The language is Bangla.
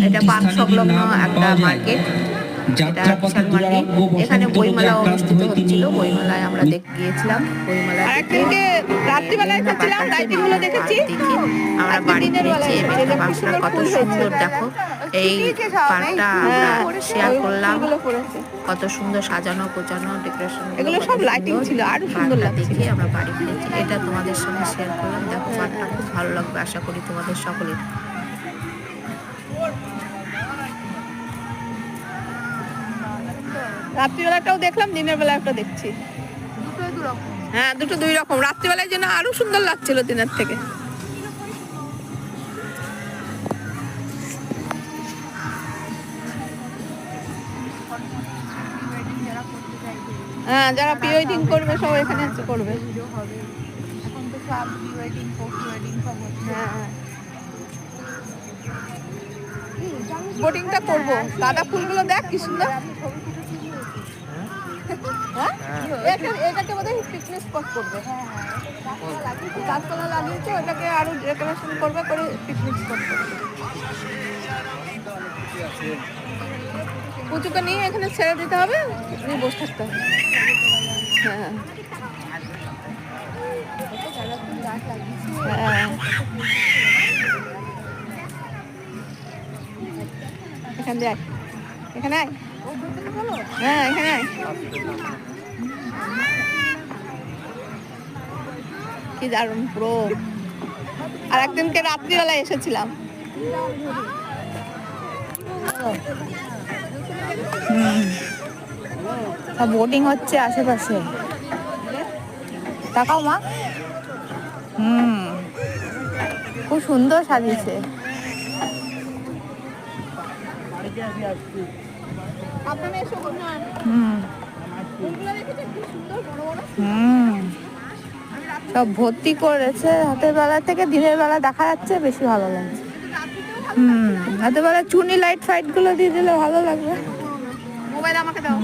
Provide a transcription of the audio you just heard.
এটা পার্ক সংলগ্ন একটা মার্কেট, এটা বিশাল মার্কেট। এখানে বইমেলা অনুষ্ঠিত হচ্ছিল, বইমেলায় আমরা গিয়েছিলাম। বইমেলা রাত্রিবেলায় এসেছিলাম, লাইটিং গুলো দেখেছি, আমরা বাড়ি ফিরেছি। এমএলকে বাক্সটা কত সুন্দর, দেখো এই পার্কটা আমরা শেয়ার করলাম, কত সুন্দর সাজানো গোছানো ডেকোরেশন, এগুলো সব লাইটিং ছিল, আরো সুন্দর লাগছে। দেখে আমরা বাড়ি ফিরেছি, এটা তোমাদের সঙ্গে শেয়ার করলাম। দেখো পার্কটা খুব ভালো লাগবে, আশা করি তোমাদের সকলের। রাত্রিবেলাটাও দেখলাম, দিনের বেলা একটা দেখছি, হ্যাঁ দুটো দুই রকম। রাত্রিবেলায় যেন আরো সুন্দর লাগছিল দিনের থেকে। হ্যাঁ, যারা প্রি ওয়েডিং করবে সব এখানে এসে করবে। এখন তো সব প্রি ওয়েডিং পোস্ট ওয়েডিং সব হচ্ছে। হ্যাঁ, বোটিংটা করবো। গাঁদা ফুলগুলো দেখ কি সুন্দর। হ্যাঁ, এটাকে বোধহয় পিকনিক স্পট করবে। গাছপালা লাগিয়েছে, ওটাকে আরো ডেকোরেশন করবে, করে পিকনিক স্পট করবে। পুচুকে নিয়ে এখানে ছেড়ে দিতে হবে, নিয়ে বসে থাকতে হবে। হ্যাঁ হ্যাঁ, এখান দিয়ে এখানে আয়। হ্যাঁ এখানে আয়। কি দারুণ পুরো। আর একদিনকে রাত্রিবেলায় এসেছিলাম। সব বোটিং হচ্ছে আশেপাশে, তাকাও মা। খুব সুন্দর সাজিয়েছে। সব ভর্তি করেছে। রাতের বেলা থেকে দিনের বেলা দেখা যাচ্ছে, বেশি ভালো লাগছে। রাতের বেলা চুনি লাইট ফাইট গুলো দিয়ে দিলে ভালো লাগবে। মোবাইল আমাকে দাও।